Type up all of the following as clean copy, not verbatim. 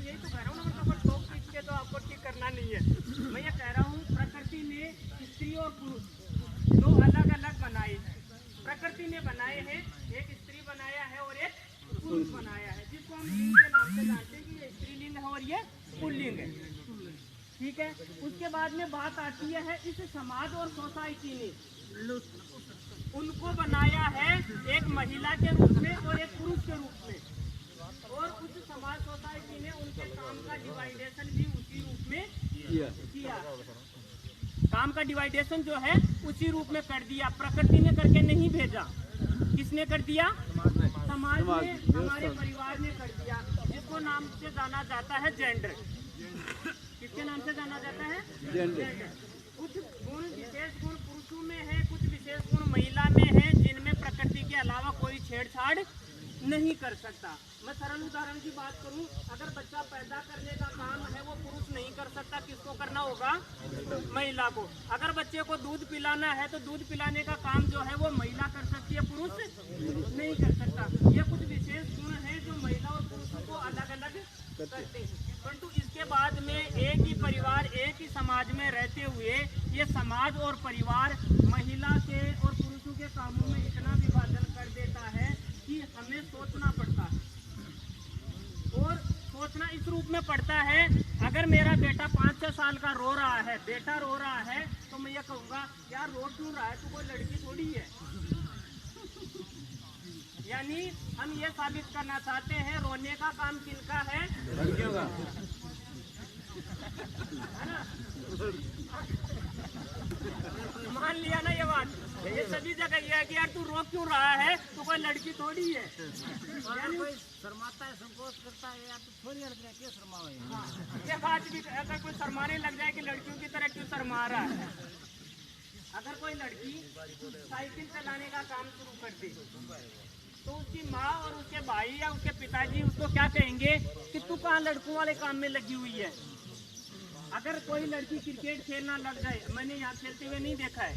यही तो कह रहा हूँ ना, मतलब टॉप खींच के तो आपको ठीक करना नहीं है। मैं ये कह रहा हूँ प्रकृति ने स्त्री और पुरुष दो अलग अलग बनाए हैं। प्रकृति ने बनाए हैं, एक स्त्री बनाया है और एक पुरुष बनाया है, जिसको हम लिंग के नाम से जानते हैं कि ये स्त्रीलिंग है और ये पुल्लिंग है। ठीक है। उसके बाद में बात आती है इस समाज और सोसाइटी ने उनको बनाया है एक महिला के रूप में और एक पुरुष के रूप में, और उस समाज सोसाइटी ने उनके काम का डिवाइडेशन भी उसी रूप में किया। काम का डिवाइडेशन जो है उसी रूप में कर दिया। प्रकृति ने करके नहीं भेजा, किसने कर दिया? समाज ने, हमारे परिवार ने कर दिया, जिसको नाम से जाना जाता है जेंडर। किसके नाम से जाना जाता है? जेंडर। कुछ गुण, विशेष गुण पुरुषों में है, कुछ विशेष गुण महिला में है, जिनमें प्रकृति के अलावा कोई छेड़छाड़ नहीं कर सकता। मैं सरल उदाहरण की बात करूं, अगर बच्चा पैदा करने का काम है वो पुरुष नहीं कर सकता, किसको करना होगा? महिला को। अगर बच्चे को दूध पिलाना है तो दूध पिलाने का काम जो है वो महिला कर सकती है, पुरुष नहीं कर सकता। ये कुछ विशेष गुण है जो महिला और पुरुषों को अलग अलग करते हैं। परंतु इसके बाद में एक ही परिवार, एक ही समाज में रहते हुए ये समाज और परिवार महिला के और पुरुषों के कामों में इतना विभाजन कर देता है कि हमें सोचना पड़ता है। और सोचना इस रूप में पड़ता है, अगर मेरा बेटा 5-6 साल का रो रहा है, बेटा रो रहा है, तो मैं ये कहूँगा यार रो क्यों रहा है, तू कोई लड़की थोड़ी है। यानी हम ये साबित करना चाहते हैं रोने का काम किनका है? लड़कियों का, है ना? मान लिया ना ये बात, ये सभी जगह ये है कि यार तू रो क्यों रहा है, तो कोई लड़की थोड़ी है। यानी कोई शर्माता है, संकोच करता है, यार तू थोड़ी लड़की है, क्यों शर्माओ? ये बात भी, अगर कोई शर्माने लग जाए कि लड़कियों की तरह क्यों शर्मा रहा है। अगर कोई लड़की साइकिल चलाने का काम शुरू कर दे तो उसकी माँ और उसके भाई या उसके पिताजी उसको क्या कहेंगे कि तू कहाँ लड़कों वाले काम में लगी हुई है। अगर कोई लड़की क्रिकेट खेलना लग जाए, मैंने यहाँ खेलते हुए नहीं देखा है,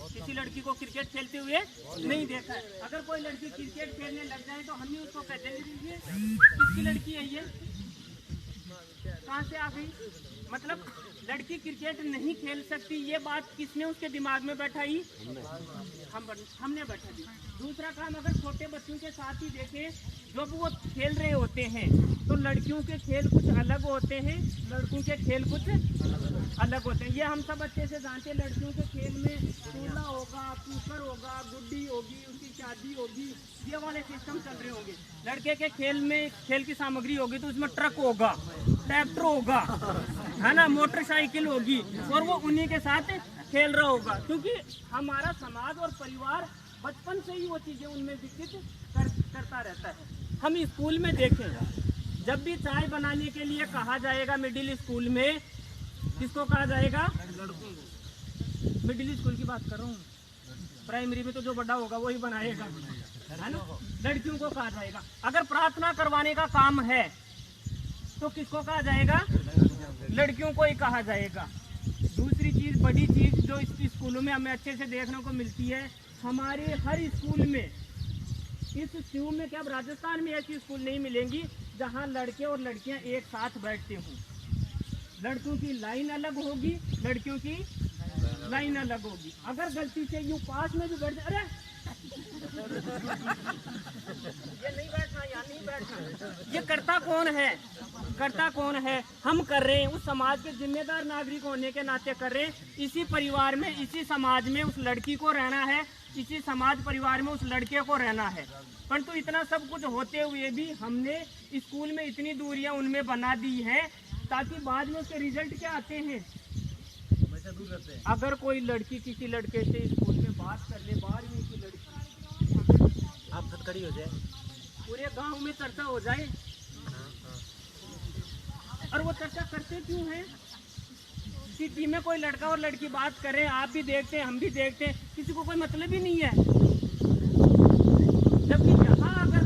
किसी लड़की को क्रिकेट खेलते हुए नहीं देखा है। अगर कोई लड़की क्रिकेट खेलने लग जाए तो हम ही उसको कहते हैं ये किसकी लड़की है, ये कहाँ से आ गई। मतलब लड़की क्रिकेट नहीं खेल सकती, ये बात किसने उसके दिमाग में बैठाई? हमने बैठा दी। दूसरा काम, अगर छोटे बच्चों के साथ ही देखें, जब वो खेल रहे होते हैं तो लड़कियों के खेल कुछ अलग होते हैं, लड़कों के खेल कुछ अलग होते हैं। ये हम सब अच्छे से जानते हैं। लड़कियों के खेल में चूल्हा होगा, कुकर होगा, गुड्डी होगी, उसकी शादी होगी, ये वाले सिस्टम चल रहे होंगे। लड़के के खेल में खेल की सामग्री होगी तो उसमें ट्रक होगा, ट्रैक्टर होगा, है ना, मोटरसाइकिल होगी, और वो उन्हीं के साथ खेल रहा होगा। क्योंकि हमारा समाज और परिवार बचपन से ही वो चीजें उनमें विकसित करता रहता है। हम स्कूल में देखें, जब भी चाय बनाने के लिए कहा जाएगा मिडिल स्कूल में, किसको कहा जाएगा? मिडिल स्कूल की बात कर रहा हूँ, प्राइमरी में तो जो बड़ा होगा वही बनाएगा, है ना। लड़कियों को कहा जाएगा। अगर प्रार्थना करवाने का काम है तो किसको कहा जाएगा? लड़कियों को ही कहा जाएगा। दूसरी चीज, बड़ी चीज जो इस स्कूलों में हमें अच्छे से देखने को मिलती है, हमारे हर स्कूल में, इस स्कूल में क्या राजस्थान में ऐसी स्कूल नहीं मिलेंगी जहां लड़के और लड़कियां एक साथ बैठते हों। लड़कों की लाइन अलग होगी, लड़कियों की लाइन अलग होगी। अगर गलती से यूं पास में भी बैठ जाए, अरे ये नहीं बैठना, यहाँ नहीं बैठना, ये करता कौन है? करता कौन है? हम कर रहे हैं। उस समाज के जिम्मेदार नागरिक होने के नाते कर रहे हैं। इसी परिवार में, इसी समाज में उस लड़की को रहना है, इसी समाज परिवार में उस लड़के को रहना है। परंतु इतना सब कुछ होते हुए भी हमने स्कूल में इतनी दूरियां उनमें बना दी है ताकि बाद में उसके रिजल्ट क्या आते हैं? अगर कोई लड़की किसी लड़के से स्कूल में बात कर ले, 12वीं की लड़की, आप खड़ी हो जाए, पूरे गांव में चर्चा हो जाए। और वो चर्चा करते क्यों है? सिटी में कोई लड़का और लड़की बात कर रहे हैं, आप भी देखते हैं, हम भी देखते हैं, किसी को कोई मतलब ही नहीं है। जबकि यहाँ अगर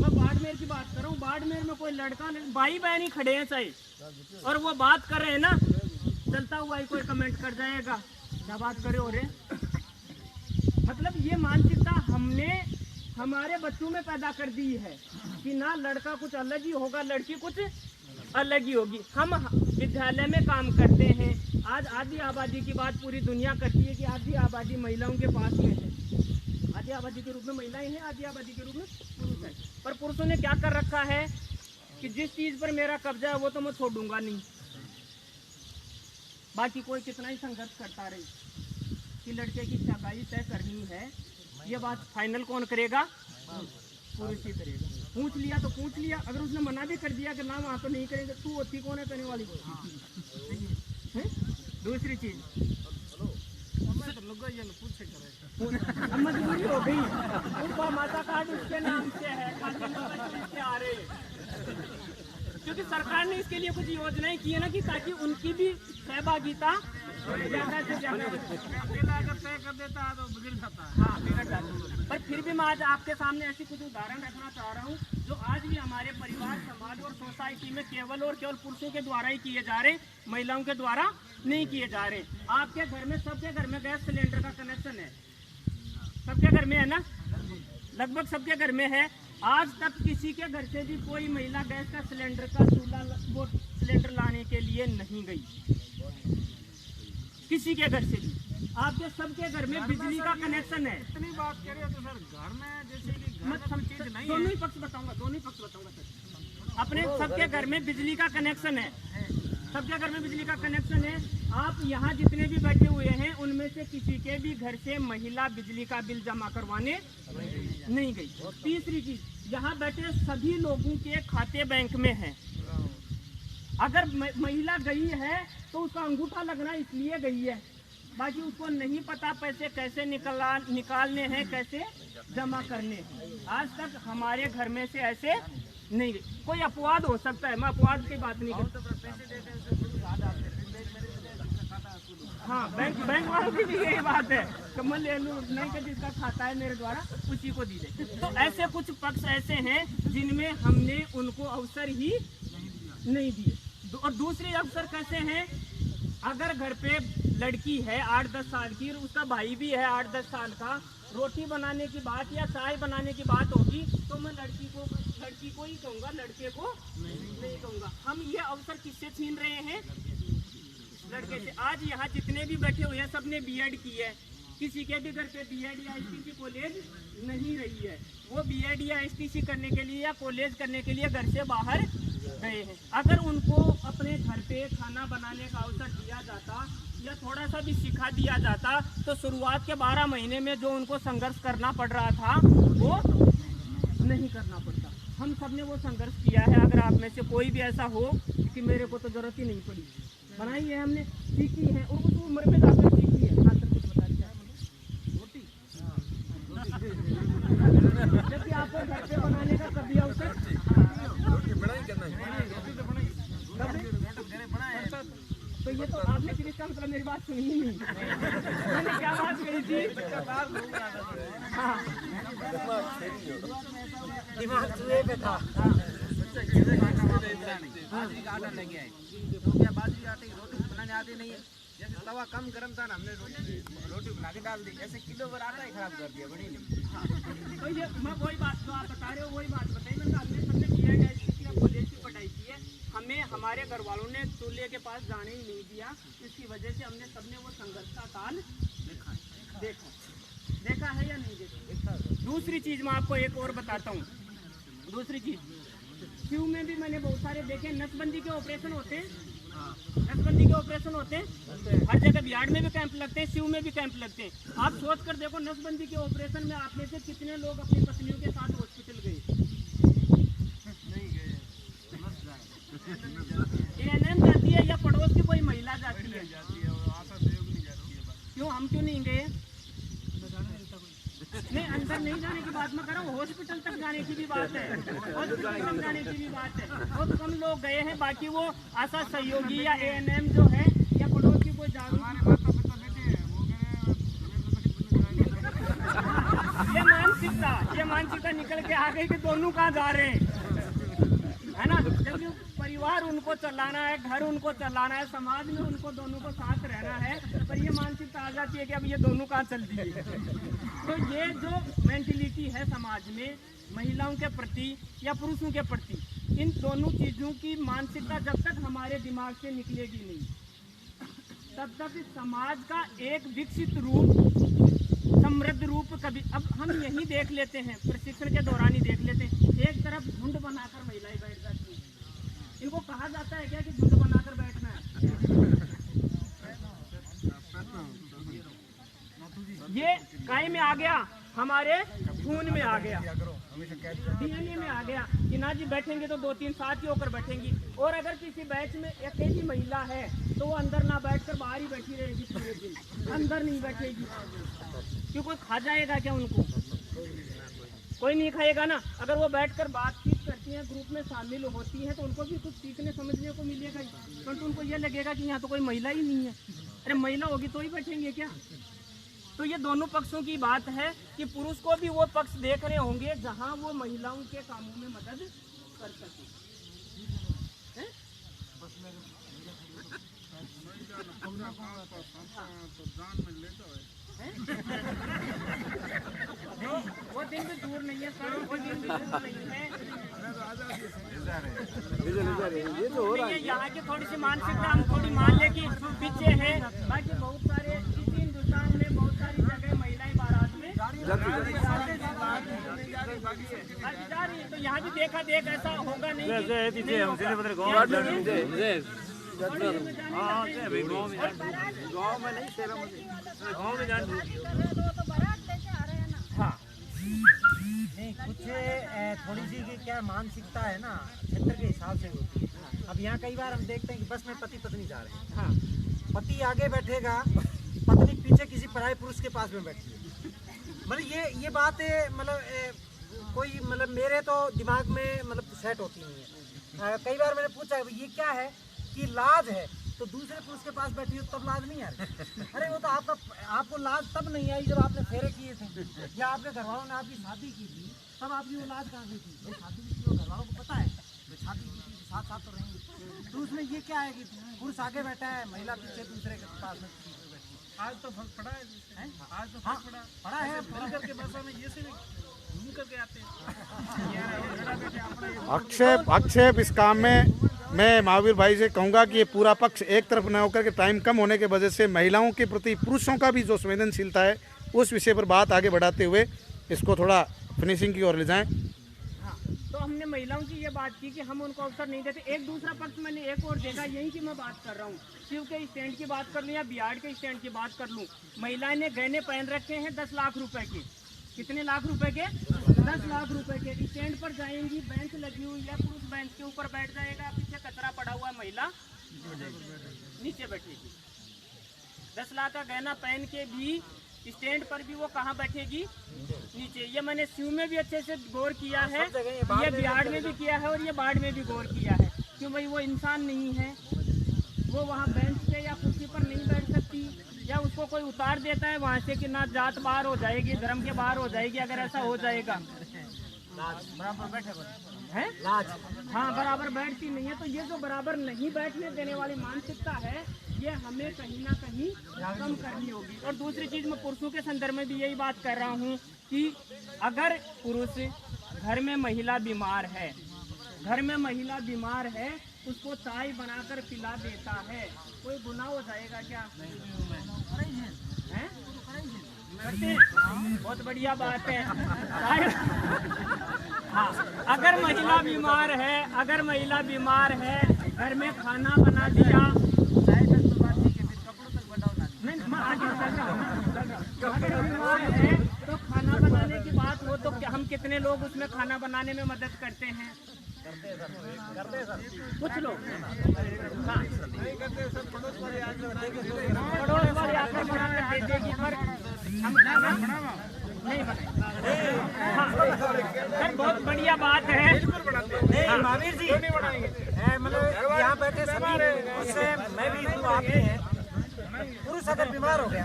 मैं बाड़मेर की बात कर रहा हूँ, बाड़मेर में कोई लड़का भाई बहन ही खड़े हैं सही, और वो बात कर रहे हैं ना, चलता हुआ ही कोई कमेंट कर जाएगा, क्या बात करे हो रहे। मतलब ये मानसिकता हमने हमारे बच्चों में पैदा कर दी है कि ना लड़का कुछ अलग ही होगा, लड़की कुछ अलग ही होगी। हम विद्यालय में काम करते हैं, आज आधी आबादी की बात पूरी दुनिया करती है कि आधी आबादी महिलाओं के पास में है। आधी आबादी के रूप में महिलाएं हैं, आधी आबादी के रूप में पुरुष हैं। पर पुरुषों ने क्या कर रखा है कि जिस चीज पर मेरा कब्जा है वो तो मैं छोड़ूंगा नहीं, बाकी कोई कितना ही संघर्ष करता रहे कि लड़के की सगाई तय करनी है, ये बात फाइनल कौन करेगा? पुरुष ही करेगा। पूछ लिया तो पूछ लिया, अगर उसने मना भी कर दिया कि ना वहाँ तो नहीं करेंगे, तू होती कौन है करने वाली? दूसरी चीज अब मजबूरी हो गई, उनका माता कार्ड उसके नाम से है, खाते में पैसे उसके आ रहे हैं। क्योंकि सरकार ने इसके लिए कुछ योजनाएं की है ना कि ताकि उनकी भी सहभागिता ज्यादा से ज्यादा तय कर देता है तो बिगड़ जाता है। हाँ, बिगड़ जाता है। पर फिर भी मैं आज आपके सामने ऐसी कुछ उदाहरण रखना चाह रहा हूँ जो आज भी हमारे परिवार, समाज और सोसाइटी में केवल और केवल पुरुषों के द्वारा ही किए जा रहे, महिलाओं के द्वारा नहीं किए जा रहे। आपके घर में, सबके घर में गैस सिलेंडर का कनेक्शन है, सबके घर में है ना, लगभग सबके घर में है। आज तक किसी के घर से भी कोई महिला गैस का सिलेंडर का चूल्हा वो सिलेंडर लाने के लिए नहीं गई, किसी के घर से भी। आपके सबके घर में बिजली का कनेक्शन है। इतनी बात करें तो सर घर में जैसे कि चीज नहीं, दोनों ही पक्ष बताऊंगा सर। अपने सबके घर में बिजली का कनेक्शन है, सबके घर में बिजली का कनेक्शन है। आप यहाँ जितने भी बैठे हुए हैं उनमें से किसी के भी घर से महिला बिजली का बिल जमा करवाने नहीं गई। तीसरी चीज, यहाँ बैठे सभी लोगों के खाते बैंक में हैं। अगर महिला गई है तो उसका अंगूठा लगना इसलिए गई है, बाकी उसको नहीं पता पैसे कैसे निकालने हैं, कैसे जमा करने हैं। आज तक हमारे घर में से ऐसे नहीं गई। कोई अपवाद हो सकता है, मैं अपवाद की बात नहीं करता। हाँ, बैंक वालों की भी यही बात है कि मैं ले लूँ नहीं, कि जिसका खाता है मेरे द्वारा उसी को दी जाए। तो ऐसे कुछ पक्ष ऐसे हैं जिनमें हमने उनको अवसर ही नहीं दिए। और दूसरे अवसर कैसे हैं, अगर घर पे लड़की है 8-10 साल की, उसका भाई भी है 8-10 साल का, रोटी बनाने की बात या चाय बनाने की बात होगी तो मैं लड़की को ही कहूँगा, लड़के को नहीं कहूँगा। हम ये अवसर किससे छीन रहे हैं? लड़के से। आज यहाँ जितने भी बैठे हुए हैं सबने बीएड की है, किसी के भी घर पे बीएड या एसटीसी कॉलेज नहीं रही है, वो बीएड या एसटीसी करने के लिए या कॉलेज करने के लिए घर से बाहर गए हैं। अगर उनको अपने घर पे खाना बनाने का अवसर दिया जाता या थोड़ा सा भी सिखा दिया जाता तो शुरुआत के 12 महीने में जो उनको संघर्ष करना पड़ रहा था वो नहीं करना पड़ता। हम सब ने वो संघर्ष किया है। अगर आप में से कोई भी ऐसा हो कि मेरे को तो जरूरत ही नहीं पड़ी, बनाई है हमने, सीखी है और उस उम्र में जाकर सीखी है। हाँ सर, कुछ बता दिया रोटी, जबकि आपको घर पे बनाने का कभी अवसर तो ये तो आपने फिर इसका मतलब मेरी बात सुनी ही नहीं। मैंने क्या बात करी थी? हाँ, दिमाग चूहे पे था। बाजरी का आटा लेके आए तो क्या बाजरी आटे की रोटी बनाने आती नहीं है। जैसे तवा कम गर्म था ना, हमने रोटी बना के डाल दी, ऐसे किलो भर आटा ही खराब कर दिया बड़ी ने। हाँ, तो ये मैं वही बात जो आप बता रहे हो वही बात बताई। मैंने हमने सबने किया है, कॉलेज की पढ़ाई की है, हमें हमारे घर वालों ने चूल्हे के पास जाने ही नहीं दिया। इसकी वजह से हमने सबने वो संघर्ष का काल देखा है या नहीं देखा। दूसरी चीज मैं आपको एक और बताता हूँ। दूसरी चीज, क्यों में भी मैंने बहुत सारे देखे, नसबंदी के ऑपरेशन होते हैं, नसबंदी के ऑपरेशन होते हैं हर जगह। बिहार में भी कैंप लगते हैं, शिव में भी कैंप लगते हैं। आप सोच कर देखो, नसबंदी के ऑपरेशन में आप में से कितने लोग अपनी पत्नियों के साथ हॉस्पिटल गए? एएनएम जाती है या पड़ोस की कोई महिला जाती है? क्यों, हम क्यों नहीं गए? नहीं, अंदर नहीं जाने की बात मैं कर रहा हूँ, हॉस्पिटल तक जाने की भी बात है, हॉस्पिटल तक जाने की भी बात है। बहुत कम लोग गए हैं, बाकी वो आशा सहयोगी या एएनएम जो है या पड़ोस की कोई जागरूक, ये मानसिकता निकल के आ गई कि दोनों कहाँ जा रहे हैं, है ना। जबकि परिवार उनको चलाना है, घर उनको चलाना है, समाज में उनको दोनों को साथ रहना है, पर ये मानसिकता आ जाती है कि अब ये दोनों कहाँ चल दिए। तो ये जो मेंटेलिटी है समाज में महिलाओं के प्रति या पुरुषों के प्रति, इन दोनों चीज़ों की मानसिकता जब तक हमारे दिमाग से निकलेगी नहीं, तब तक इस समाज का एक विकसित रूप, समृद्ध रूप कभी, अब हम यही देख लेते हैं, प्रशिक्षण के दौरान ही देख लेते हैं, एक तरफ झुंड बनाकर महिलाएं बैठ जाती हैं। इनको कहा जाता है क्या कि झुंड बनाकर बैठना है? ये काय में आ गया, हमारे खून में आ गया, डीएनए में आ गया कि ना जी बैठेंगे तो 2-3 साथ ही होकर बैठेंगी। और अगर किसी बैच में अकेली महिला है तो वो अंदर ना बैठकर बाहर ही बैठी रहेगी पूरे दिन, अंदर नहीं बैठेगी। क्यों, कोई खा जाएगा क्या उनको? कोई नहीं खाएगा ना। अगर वो बैठकर बातचीत करती हैं, ग्रुप में शामिल होती हैं, तो उनको भी कुछ सीखने समझने को मिलेगा, परंतु उनको ये लगेगा कि यहाँ तो कोई महिला ही नहीं है। अरे महिला होगी तो ही बैठेंगे क्या? तो ये दोनों पक्षों की बात है कि पुरुष को भी वो पक्ष देख रहे होंगे जहां वो महिलाओं के कामों में मदद कर सके। वो दिन भी दूर नहीं है सर, वो दिन भी दूर नहीं है। ये यहाँ की थोड़ी सी मानसिकता हम थोड़ी मान ले कि पीछे है, बाकी बहुत सारे इस हिंदुस्तान में बहुत सारी जगह महिलाएं बारात में जा रही है। तो यहाँ भी देखा देख ऐसा होगा नहीं। हाँ नहीं, कुछ थोड़ी सी की क्या मानसिकता है ना, क्षेत्र के हिसाब से होती है। अब यहाँ कई बार हम देखते हैं कि बस में पति पत्नी जा रहे हैं, हाँ, पति आगे बैठेगा, पत्नी पीछे किसी पराये पुरुष के पास में बैठी है। मतलब ये बात कोई मतलब मेरे तो दिमाग में मतलब सेट होती नहीं है। कई बार मैंने पूछा ये क्या है कि लाज है, तो दूसरे पुरुष के पास बैठी हो तब लाज नहीं आ रही। अरे वो तो आपको लाज तब नहीं आई जब आपने फेरे किए थे या आपके घर वालों ने आपकी शादी की थी, तब आपकी वो लाज कहाँ गई थी? भाई शादी की थी, घर वालों को पता है भाई शादी की थी, साथ साथ तो रहेंगे। तो उसमें ये क्या है कि पुरुष आगे बैठा है, महिला पीछे दूसरे के पास में बैठी है। आज तो फर्क पड़ा है, आज तो हाँ, फर्क पड़ा है। पड़ा करके भाषा में ये से घूम करके आते हैं। आक्षेप इस काम में मैं महावीर भाई से कहूँगा कि ये पूरा पक्ष एक तरफ न होकर के टाइम कम होने की वजह से महिलाओं के प्रति पुरुषों का भी जो संवेदनशीलता है उस विषय पर बात आगे बढ़ाते हुए इसको थोड़ा फिनिशिंग की ओर ले जाएं। हाँ, तो हमने महिलाओं की ये बात की कि हम उनको अवसर नहीं देते। एक दूसरा पक्ष मैंने एक और देखा, यही की मैं बात कर रहा हूँ, शिव के स्टैंड की बात कर लूँ या बिहार के स्टैंड की बात कर लूँ। महिलाएं ने गहने पहन रखे हैं 10 लाख रुपए के। कितने लाख रुपए के? 10 लाख रुपए के। स्टैंड पर जाएंगी, बेंच लगी हुई है, पुरुष बेंच के ऊपर बैठ जाएगा, पीछे कचरा पड़ा हुआ, महिला नीचे बैठेगी। 10 लाख का गहना पहन के भी स्टैंड पर भी वो कहाँ बैठेगी? नीचे। ये मैंने शिव में भी अच्छे से गौर किया है, ये बिहार में भी किया है और ये बाढ़ में भी गौर किया है। क्यों भाई, वो इंसान नहीं है, वो वहाँ बेंच पे या कुर्सी पर नहीं बैठ सकती, या उसको कोई उतार देता है वहाँ से कि ना जात बाहर हो जाएगी, धर्म के बाहर हो जाएगी। अगर ऐसा हो जाएगा बराबर बैठे है लाज। हाँ, बराबर बैठती नहीं है। तो ये जो बराबर नहीं बैठने देने वाली मानसिकता है, ये हमें कहीं ना कहीं कम करनी होगी। और दूसरी चीज मैं पुरुषों के संदर्भ में भी यही बात कर रहा हूँ कि अगर पुरुष घर में महिला बीमार है, घर में महिला बीमार है, उसको चाय बनाकर पिला देता है, कोई गुनाह हो जाएगा क्या? हैं? करते हैं? बहुत बढ़िया बात है। हाँ, अगर महिला बीमार है, अगर महिला बीमार है, घर में खाना बना दिया, नहीं, मैं आगे चल रहा हूँ। अगर बीमार है तो खाना बनाने की बात हो तो हम कितने लोग उसमें खाना बनाने में मदद करते हैं? कुछ लोग, हाँ, पड़ोस वाले आकर बना कर दे देगी, पर हम खाना नहीं बनाए। हाँ, सर बहुत बढ़िया बात है। नहीं महावीर जी, मतलब यहाँ बैठे सभी उससे मैं भी हूँ, आप भी हैं। पुरुष अगर बीमार हो गया,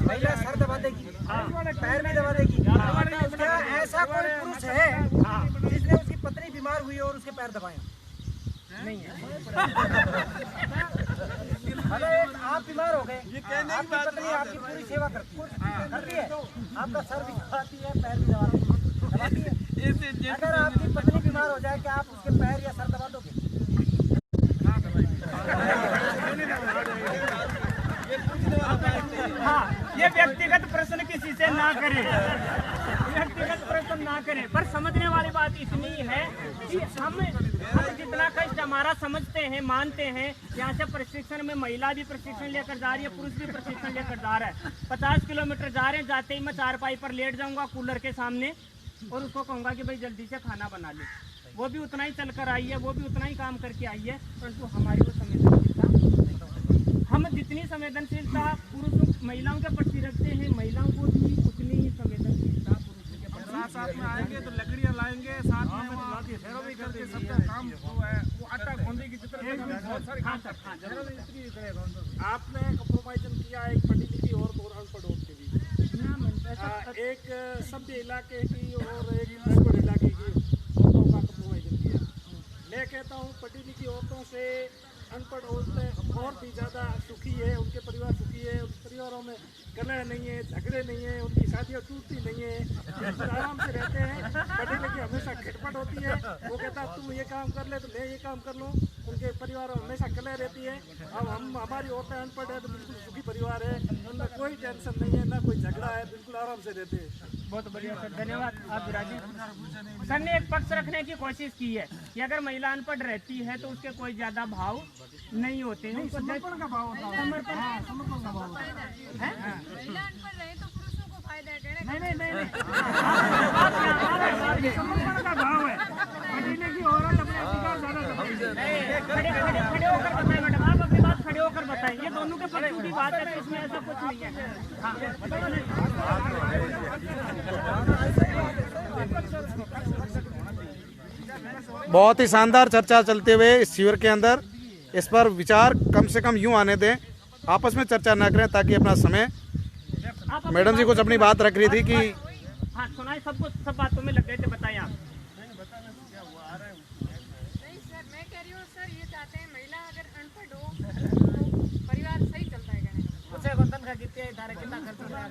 महिला सर दबा देगी, पैर भी दबा देगी। क्या ऐसा कोई पुरुष है जिसने उसकी पत्नी बीमार हुई और उसके पैर दबाए? नहीं है। मतलब एक आप बीमार हो गए, आपकी पत्नी आपकी पूरी सेवा करती है, आपका सर भी दबाती है, पैर भी दबाती है। अगर आपकी पत्नी बीमार हो जाए, क्या आप उसके पैर या सर दबा दोगे? हाँ, ये व्यक्तिगत प्रश्न किसी से ना करें, व्यक्तिगत प्रश्न ना करें। पर समझने वाली बात इतनी है कि हम जितना कष्ट हमारा समझते हैं, मानते हैं। यहाँ से प्रशिक्षण में महिला भी प्रशिक्षण लेकर जा रही है, पुरुष भी प्रशिक्षण लेकर जा रहा है। 50 किलोमीटर जा रहे हैं, जाते ही मैं चारपाई पर लेट जाऊंगा कूलर के सामने और उसको कहूंगा कि भाई जल्दी से खाना बना ले। वो भी उतना ही चलकर आई है, वो भी उतना ही काम करके आई है, परंतु हमारी वो संवेदनशीलता, हम जितनी संवेदनशीलता पुरुषों महिलाओं के प्रति रखते हैं, महिलाओं को भी उतनी ही संवेदनशीलता पुरुषों के प्रति। साथ में आएंगे तो लकड़ियां लाएंगे, साथ में फेरो भी करके सबका काम वो है, वो आटा गूंदे की चित्र बहुत सारे काम करते हैं। आपने कंप्रोमाइजन किया एक पढ़ी लिखी औरत और अनपढ़ औरत के बीच, एक सभ्य इलाके की और एक अनपढ़ इलाके की औरतों का कंप्रोमाइजन किया। मैं कहता हूँ पढ़ी लिखी औरतों से अनपढ़ औरतें और भी ज़्यादा सुखी है, उनके परिवार सुखी है, उन परिवारों में कलह नहीं है, झगड़े नहीं है, उनकी शादियाँ टूटती नहीं है, आराम से रहते हैं। पढ़े लिखे हमेशा खटपट होती है, वो कहता तुम ये काम कर ले तो मैं ये काम कर लूँ, उनके परिवार में हमेशा कलह रहती है। अब हमारी औरतें अनपढ़ है तो बिल्कुल सुखी परिवार है, उनमें कोई टेंशन नहीं है, ना कोई झगड़ा है, बिल्कुल आराम से रहते हैं। बहुत बढ़िया सर, धन्यवाद। आप विराजी सर ने एक पक्ष रखने की कोशिश की है कि अगर महिला अनपढ़ रहती है तो उसके कोई ज्यादा भाव नहीं होते हैं, समर्पण का भाव होता है, समर्पण का भाव होता है। महिला अनपढ़ रहे तो पुरुषों को फायदा है, कहने का नहीं समर्पण का भाव है। पढ़ने की औरत अपने अधिकार ज्यादा खड़े होकर बताएं मैडम, आप अपनी बात खड़े होकर बताएं। ये दोनों के पक्ष की बात है तो इसमें ऐसा कुछ नहीं है। बहुत ही शानदार चर्चा चलते हुए इस शिविर के अंदर, इस पर विचार कम से कम यूं आने दें, आपस में चर्चा न करें ताकि अपना समय। मैडम जी कुछ अपनी बात रख रही थी कि हाँ सुनाए, सबको सब बातों में लग गए थे, बताइए आप। नहीं सर, मैं कह रही हूँ सर, ये चाहते हैं महिला अगर अनपढ़ हो तो परिवार सही चलता है, कहने का उसे वतन का कितने इधारे कितना खर्च हो रहा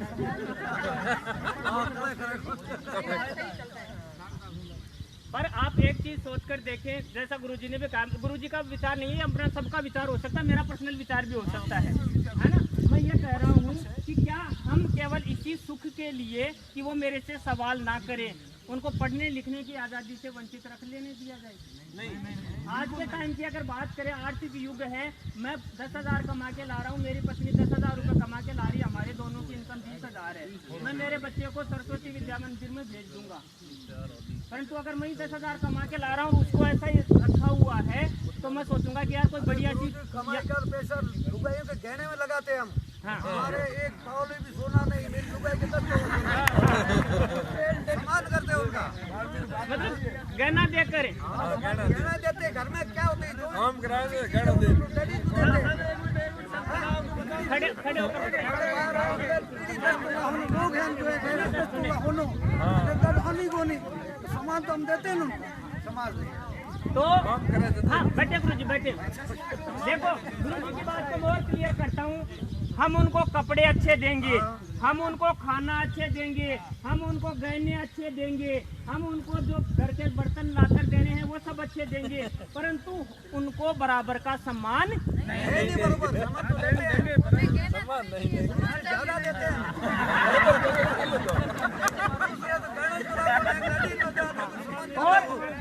परिवार सही चलता है। पर आप एक चीज सोचकर देखें, जैसा गुरुजी ने भी कहा, गुरुजी का विचार नहीं है, अपना सबका विचार हो सकता है, मेरा पर्सनल विचार भी हो सकता है ना। मैं ये कह रहा हूँ कि क्या हम केवल इसी सुख के लिए कि वो मेरे से सवाल ना करें, उनको पढ़ने लिखने की आज़ादी से वंचित रख लेने दिया जाए? नहीं। आज के टाइम की अगर बात करें, आर्थिक युग है, मैं 10,000 कमा के ला रहा हूँ, मेरी पत्नी 10,000 रुपये कमा के ला रही है, हमारे दोनों की इनकम 20,000 है। मैं मेरे बच्चे को सरस्वती विद्या मंदिर में भेज दूंगा, परंतु अगर मैं 10,000 कमा के ला रहा हूँ, उसको ऐसा ही रखा हुआ है, तो मैं सोचूंगा कि यार कोई बढ़िया चीज कमाई कर पैसा रुपये के गहने में लगाते हम। हाँ। हमारे एक पावले भी सोना नहीं, मेरी रुपये के तक सम्मान करते उनका, मतलब गहना देकर गहना देते। घर में क्या होते हैं हम कराएंगे गहना दे खड़े खड़े होकर सम्मान तो हम देते हैं ना समाज में। तो हाँ बैठे गुरुजी बैठे। देखो गुरुजी की बात को और क्लियर करता हूँ, हम उनको कपड़े अच्छे देंगे, हम उनको खाना अच्छे देंगे, हम उनको गहने अच्छे देंगे, हम उनको जो घर के बर्तन लाकर देने हैं वो सब अच्छे देंगे, परंतु उनको बराबर का सम्मान नहीं बराबर सम्मान तो देते हैं, सम्मान नहीं ज्यादा देते हैं।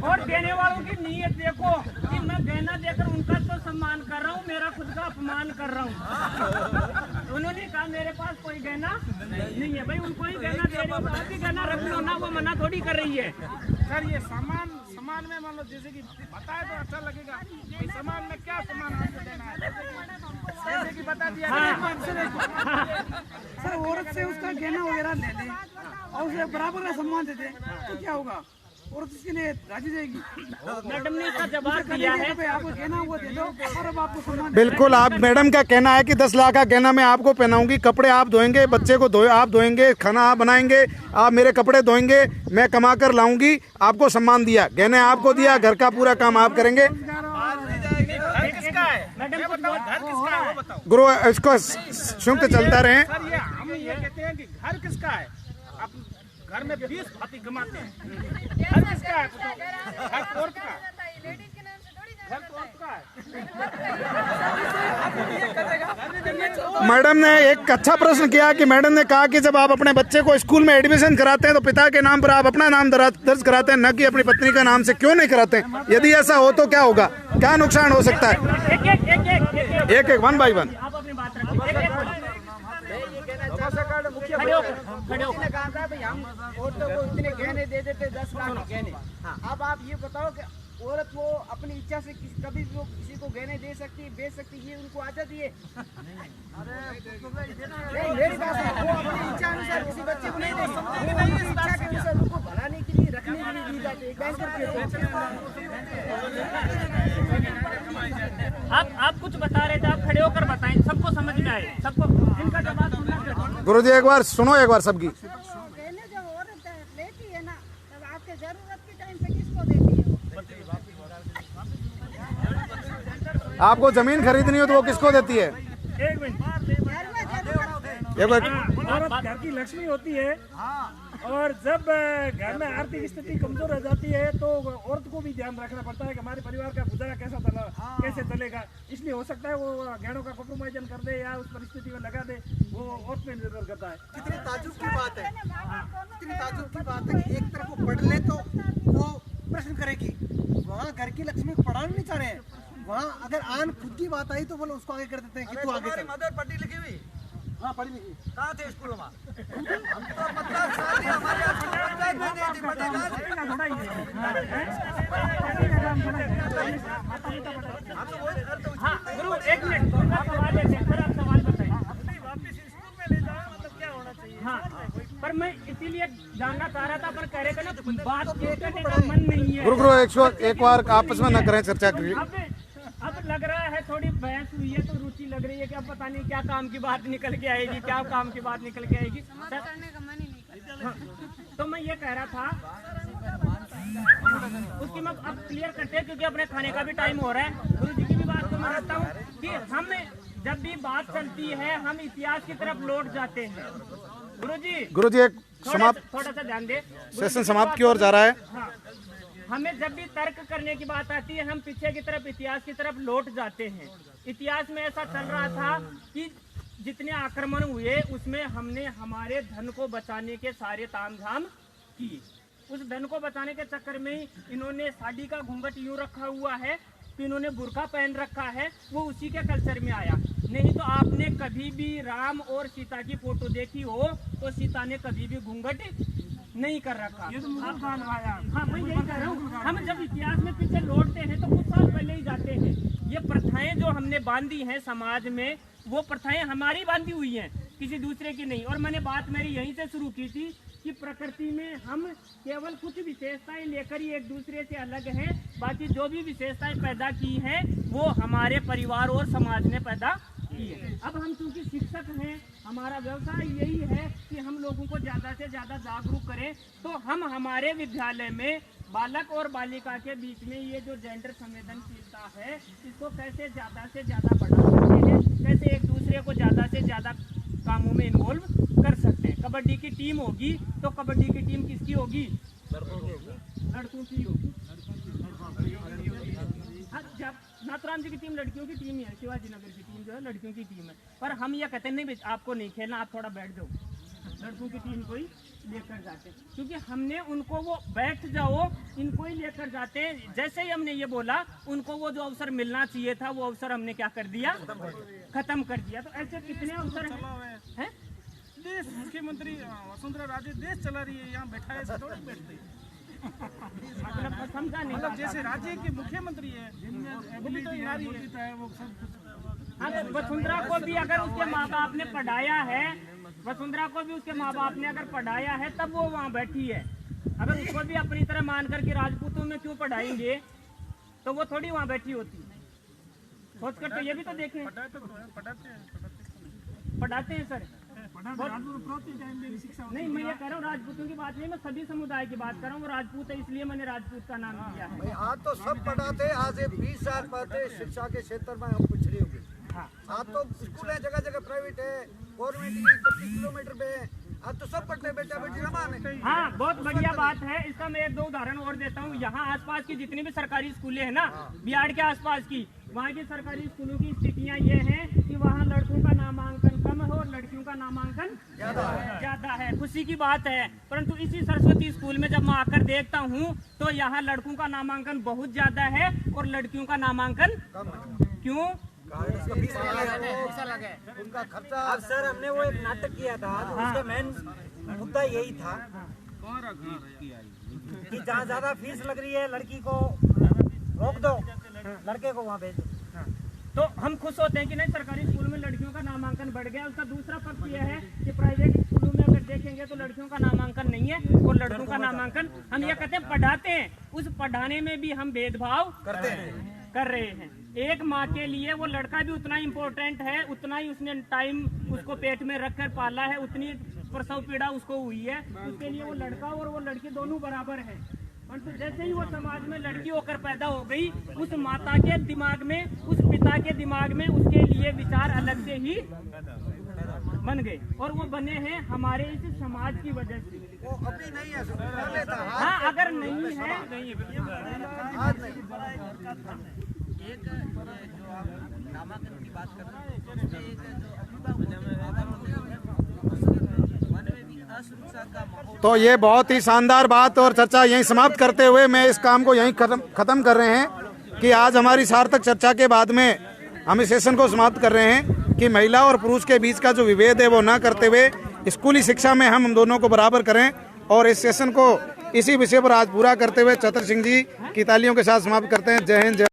और देने वालों की नीयत देखो कि मैं गहना देकर उनका तो सम्मान कर रहा हूँ, मेरा खुद का अपमान कर रहा हूँ। उन्होंने कहा मेरे पास कोई गहना नहीं है, भाई उनको ही गहना दे रहे हो, आप भी गहना रख लो ना, वो मना थोड़ी कर रही है। सर ये सामान में मान लो जैसे कि बताए तो अच्छा लगेगा, भाई सामान में क्या सामान आपको देना है, जैसे कि बता दिया। सर औरत से उसका गहना वगैरह ले ले और उसे बराबर का सम्मान दे दे तो क्या होगा, औरत इसके लिए राजी जाएगी। मैडम ने इसका जवाब दिया है, आपको गहना वो दे दो और अब आपको सम्मान। बिल्कुल, आप मैडम का कहना है कि 10 लाख का गहना मैं आपको पहनाऊंगी, कपड़े आप धोएंगे, बच्चे को आप धोएंगे, खाना आप बनाएंगे, आप मेरे कपड़े धोएंगे, मैं कमा कर लाऊंगी, आपको सम्मान दिया, गहने आपको दिया, घर का पूरा काम आप करेंगे। मैडम मैडम कुछ बताओ घर किसका है वो बताओ गुरु इसको संयुक्त चलता रहे। सर। ये हम ये कहते हैं कि घर किसका है, आप घर में 20 भाती कमाते हैं, घर किसका है बताओ? घर कोर्ट का है, लेडीज के नाम से थोड़ी घर कोर्ट का है। मैडम ने एक अच्छा प्रश्न किया कि मैडम ने कहा कि जब आप अपने बच्चे को स्कूल में एडमिशन कराते हैं तो पिता के नाम पर आप अपना नाम दर्ज कराते हैं, न कि अपनी पत्नी का नाम से, क्यों नहीं कराते हैं? यदि ऐसा हो तो क्या होगा, क्या नुकसान हो सकता है? एक एक 1 by 1। आप अपनी बात रखिए। उसने कहा था भाई हम औरतों को इतने गहने दे देते 10 लाख के गहने। अब आप ये बताओ कि औरत वो अपनी इच्छा से कभी भी वो किसी को गहने दे सकती है, बेच सकती है, ये उनको आजादी है। नहीं मेरी बात है, वो अपनी इच्छा अनुसार किसी बच्चे को नहीं दे सकती, वो अपनी इच्छा के अनुसार उनको भलाने के लिए रखने के लिए दी जाती है बैंकर के। आप कुछ बता रहे थे, आप खड़े होकर बताएं, सबको समझ में आए, सबको इनका जवाब सुनना चाहिए। गुरु जी एक बार सुनो, एक बार सबकी। कहने जब औरत लेती है ना, तब आपके जरूरत के टाइम पे किसको देती है? आपको जमीन खरीदनी हो तो वो किसको देती है? एक मिनट, घर में जरूरत एक बार औरत घर की लक्ष्मी होती है, और जब घर में आर्थिक स्थिति कमजोर हो जाती है तो औरत को भी ध्यान रखना पड़ता है कि हमारे परिवार का गुजारा कैसे चलेगा। इसलिए हो सकता है वो गहनों का कॉम्प्रोमाइजन कर दे या उस परिस्थिति में लगा दे, वो औरत पे निर्भर करता है। कितनी ताजुब की बात है, कितनी ताजुब की बात है कि एक तरफ वो पढ़ ले तो वो प्रश्न करेगी, वहाँ घर की लक्ष्मी को पढ़ाना नहीं चाह रहे हैं, वहाँ अगर आन खुद की बात आई तो बोलो उसको आगे कर देते हैं कि तू आगे चल। मदर पढ़ी लिखी हुई हाँ पढ़ी लिखी कहाँ थे स्कूलों में? हम तो 50 साल हमारे पंचायत में नहीं थी पटेदार। हाँ गुरु एक मिनट, उनका सवाल है, फिर आप सवाल बताइए। वापस स्कूल में ले जाओ, मतलब क्या होना चाहिए? हाँ, पर मैं इसीलिए जानना चाह रहा था, पर कह रहे थे ना बात करने का मन नहीं है। गुरु एक बार आपस में न करें, चर्चा करिए। अब लग रहा है थोड़ी बहस हुई है तो रुचि लग रही है कि अब पता नहीं क्या काम की बात निकल के आएगी, क्या काम की बात निकल के आएगी। करने का मन ही नहीं करता। हाँ, तो मैं ये कह रहा था, उसकी मैं अब क्लियर करते हैं क्योंकि अपने खाने का भी टाइम हो रहा है। गुरु जी की भी बात को मैं रखता हूँ कि हम जब भी बात चलती है हम इतिहास की तरफ लौट जाते हैं। गुरु जी एक समाप्त, थोड़ा सा ध्यान दे, सेशन समाप्त की ओर जा रहा है। हाँ, हमें जब भी तर्क करने की बात आती है हम पीछे की तरफ, इतिहास की तरफ लौट जाते हैं। इतिहास में ऐसा चल रहा था कि जितने आक्रमण हुए उसमें हमने हमारे धन को बचाने के सारे तामझाम किए। उस धन को बचाने के चक्कर में ही इन्होंने साड़ी का घूंघट यूं रखा हुआ है, तो इन्होंने बुर्का पहन रखा है, वो उसी के कल्चर में आया। नहीं तो आपने कभी भी राम और सीता की फोटो देखी हो तो सीता ने कभी भी घूंघट नहीं कर रखा। ये तो मुगल काल आया। हाँ मैं यही कह रहा हूँ, हम जब इतिहास में पीछे लौटते हैं तो कुछ साल पहले ही जाते हैं। ये प्रथाएं जो हमने बांधी हैं समाज में, वो प्रथाएं हमारी बांधी हुई हैं, किसी दूसरे की नहीं। और मैंने बात मेरी यहीं से शुरू की थी कि प्रकृति में हम केवल कुछ विशेषताएं लेकर ही एक दूसरे से अलग हैं, बाकी जो भी विशेषताएं पैदा की हैं वो हमारे परिवार और समाज ने पैदा की है। अब हम चूंकि शिक्षक हैं, हमारा व्यवसाय यही है कि हम लोगों को ज़्यादा से ज़्यादा जागरूक करें, तो हम हमारे विद्यालय में बालक और बालिका के बीच में ये जो जेंडर संवेदनशीलता है इसको कैसे ज़्यादा से ज़्यादा बढ़ा सकते हैं, कैसे एक दूसरे को ज़्यादा से ज़्यादा कामों में इन्वॉल्व कर सकते हैं। कबड्डी की टीम होगी तो कबड्डी की टीम किसकी होगी? लड़कों की होगी। हाँ, जब नाथुराम जी की टीम लड़कियों की टीम ही है, शिवाजी नगर की टीम जो है लड़कियों की टीम है, पर हम ये कहते हैं नहीं आपको नहीं खेलना, आप थोड़ा बैठ जाओ, लड़कों की टीम को ही लेकर जाते हैं, क्योंकि हमने उनको वो बैठ जाओ इनको ही लेकर जाते हैं। जैसे ही हमने ये बोला उनको वो जो अवसर मिलना चाहिए था वो अवसर हमने क्या कर दिया, खत्म कर दिया। तो ऐसे कितने अवसर हैं? देश मुख्यमंत्री वसुंधरा राजे देश चला रही है, यहाँ बैठा है थोड़ी बैठते। मतलब समझा नहीं, मतलब जैसे राज्य के मुख्यमंत्री है, एबिलिटी है, वो सब कुछ। हाँ, तो वसुंधरा को भी अगर उसके माँ बाप ने पढ़ाया है, वसुंधरा को भी उसके माँ बाप ने अगर पढ़ाया है तब वो वहाँ बैठी है। अगर उसको भी अपनी तरह मान करके राजपूतों में क्यों पढ़ाएंगे तो वो थोड़ी वहाँ बैठी होती। सोच कर तो ये भी तो देखें। पढ़ाते हैं पढ़ाते हैं सर, नहीं, मैं ये कह रहा हूँ राजपूतों की बात नहीं, मैं सभी समुदाय की बात कर रहा हूँ। वो राजपूत है इसलिए मैंने राजपूत का नाम दिया है। भाई आज तो सब पढ़ाते, आज से 20 साल पढ़ते शिक्षा के क्षेत्र में हम पिछड़े हो गए। आज तो स्कूल है, जगह जगह प्राइवेट है, गवर्नमेंट की 25 किलोमीटर पे है। आज तो सब पढ़ते, बेटा बेटी रमान है। हाँ, बहुत बढ़िया बात है। इसका मैं एक दो उदाहरण और देता हूँ। यहाँ आसपास की जितनी भी सरकारी स्कूलें हैं ना, बिहार के आसपास की, वहाँ की सरकारी स्कूलों की स्थितियाँ ये हैं कि वहाँ लड़कों का नामांकन कम है और लड़कियों का नामांकन ज्यादा है। खुशी की बात है। परंतु इसी सरस्वती स्कूल में जब मैं आकर देखता हूँ तो यहाँ लड़कों का नामांकन बहुत ज्यादा है और लड़कियों का नामांकन क्यों? उनका खर्चा। अब सर हमने वो एक नाटक किया था, तो उसका मेन मुद्दा यही था कि जहाँ ज्यादा फीस लग रही है लड़की को रोक दो, लड़के को वहाँ भेज दो। तो हम खुश होते हैं कि नहीं सरकारी स्कूल में लड़कियों का नामांकन बढ़ गया। उसका दूसरा पक्ष यह है कि प्राइवेट स्कूलों में अगर देखेंगे तो लड़कियों का नामांकन नहीं है और लड़कों का नामांकन। हम ये कहते हैं पढ़ाते हैं, उस पढ़ाने में भी हम भेदभाव कर रहे हैं। एक माँ के लिए वो लड़का भी उतना इम्पोर्टेंट है, उतना ही उसने टाइम उसको पेट में रखकर पाला है, उतनी प्रसव पीड़ा उसको हुई है। उसके लिए वो लड़का और वो लड़की दोनों बराबर है। परंतु जैसे ही वो समाज में लड़की होकर पैदा हो गई, उस माता के दिमाग में, उस पिता के दिमाग में उसके लिए विचार अलग से ही बन गए और वो बने हैं हमारे इस समाज की वजह से। वो अभी नहीं है, पहले था। हाँ, अगर नहीं है आज नहीं। एक जो आप नामांकन की बात कर रहे हैं, उसमें एक मन में भी असुरक्षा का माहौल। तो ये बहुत ही शानदार बात और चर्चा यहीं समाप्त करते हुए मैं इस काम को यहीं खत्म कर रहे हैं कि आज हमारी सार्थक चर्चा के बाद में हम इस सेशन को समाप्त कर रहे हैं कि महिला और पुरुष के बीच का जो विभेद है वो ना करते हुए स्कूली शिक्षा में हम दोनों को बराबर करें। और इस सेशन को इसी विषय पर आज पूरा करते हुए चतर सिंह जी की तालियों के साथ समाप्त करते हैं। जय हिंद, जय